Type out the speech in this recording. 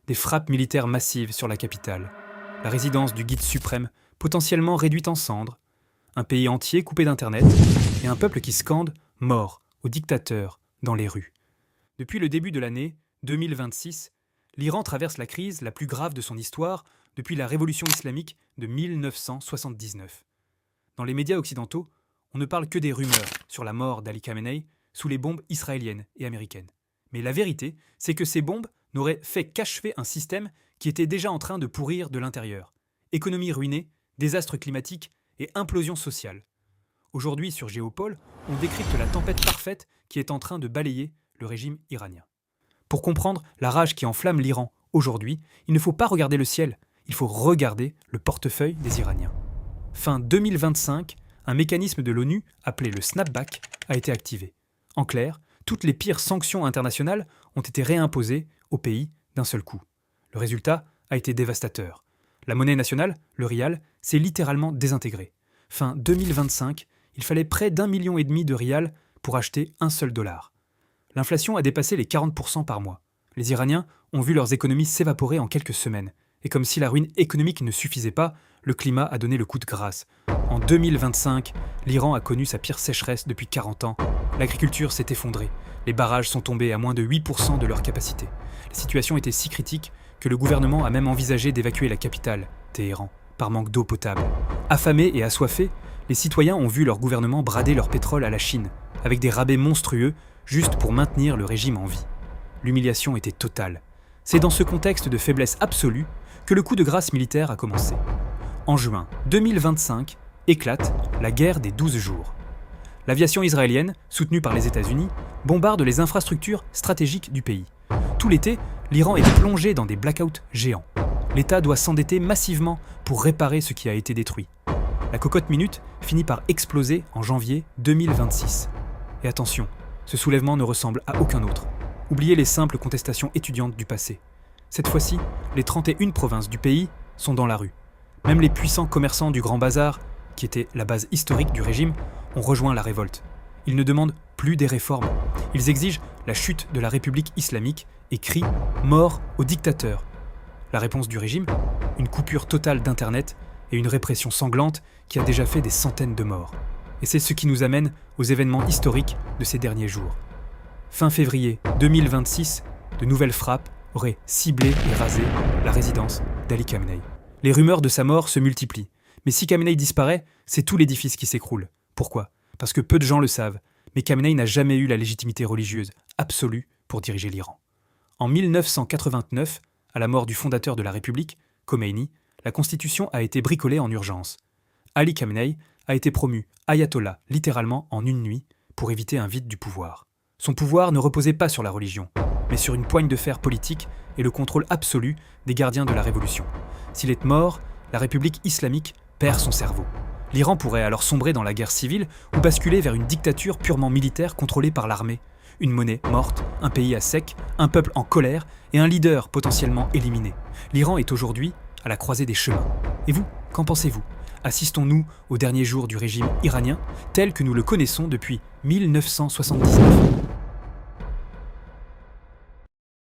des frappes militaires massives sur la capitale, la résidence du guide suprême potentiellement réduite en cendres, un pays entier coupé d'Internet et un peuple qui scande « mort au dictateur » dans les rues. Depuis le début de l'année 2026, l'Iran traverse la crise la plus grave de son histoire depuis la révolution islamique de 1979. Dans les médias occidentaux, on ne parle que des rumeurs sur la mort d'Ali Khamenei sous les bombes israéliennes et américaines. Mais la vérité, c'est que ces bombes n'auraient fait qu'achever un système qui était déjà en train de pourrir de l'intérieur. Économie ruinée, désastre climatique et implosion sociale. Aujourd'hui, sur Géopol, on décrypte la tempête parfaite qui est en train de balayer le régime iranien. Pour comprendre la rage qui enflamme l'Iran aujourd'hui, il ne faut pas regarder le ciel, il faut regarder le portefeuille des Iraniens. Fin 2025, un mécanisme de l'ONU appelé le snapback a été activé. En clair, toutes les pires sanctions internationales ont été réimposées au pays d'un seul coup. Le résultat a été dévastateur. La monnaie nationale, le rial, s'est littéralement désintégrée. Fin 2025, il fallait près d'1,5 million de rials pour acheter un seul dollar. L'inflation a dépassé les 40% par mois. Les Iraniens ont vu leurs économies s'évaporer en quelques semaines. Et comme si la ruine économique ne suffisait pas, le climat a donné le coup de grâce. En 2025, l'Iran a connu sa pire sécheresse depuis 40 ans. L'agriculture s'est effondrée. Les barrages sont tombés à moins de 8% de leur capacité. La situation était si critique que le gouvernement a même envisagé d'évacuer la capitale, Téhéran, par manque d'eau potable. Affamés et assoiffés, les citoyens ont vu leur gouvernement brader leur pétrole à la Chine, avec des rabais monstrueux, juste pour maintenir le régime en vie. L'humiliation était totale. C'est dans ce contexte de faiblesse absolue que le coup de grâce militaire a commencé. En juin 2025, éclate la guerre des 12 jours. L'aviation israélienne, soutenue par les États-Unis, bombarde les infrastructures stratégiques du pays. Tout l'été, l'Iran est plongé dans des blackouts géants. L'État doit s'endetter massivement pour réparer ce qui a été détruit. La cocotte minute finit par exploser en janvier 2026. Et attention, ce soulèvement ne ressemble à aucun autre. Oubliez les simples contestations étudiantes du passé. Cette fois-ci, les 31 provinces du pays sont dans la rue. Même les puissants commerçants du Grand Bazar, qui était la base historique du régime, ont rejoint la révolte. Ils ne demandent plus des réformes. Ils exigent la chute de la République islamique et crient « mort au dictateur ». La réponse du régime ? Une coupure totale d'Internet et une répression sanglante qui a déjà fait des centaines de morts. Et c'est ce qui nous amène aux événements historiques de ces derniers jours. Fin février 2026, de nouvelles frappes auraient ciblé et rasé la résidence d'Ali Khamenei. Les rumeurs de sa mort se multiplient. Mais si Khamenei disparaît, c'est tout l'édifice qui s'écroule. Pourquoi ? Parce que peu de gens le savent, mais Khamenei n'a jamais eu la légitimité religieuse absolue pour diriger l'Iran. En 1989, à la mort du fondateur de la République, Khomeini, la constitution a été bricolée en urgence. Ali Khamenei a été promu ayatollah littéralement en une nuit pour éviter un vide du pouvoir. Son pouvoir ne reposait pas sur la religion, mais sur une poigne de fer politique et le contrôle absolu des gardiens de la révolution. S'il est mort, la République islamique perd son cerveau. L'Iran pourrait alors sombrer dans la guerre civile ou basculer vers une dictature purement militaire contrôlée par l'armée. Une monnaie morte, un pays à sec, un peuple en colère et un leader potentiellement éliminé. L'Iran est aujourd'hui à la croisée des chemins. Et vous, qu'en pensez-vous ? Assistons-nous aux derniers jours du régime iranien tel que nous le connaissons depuis 1979 ?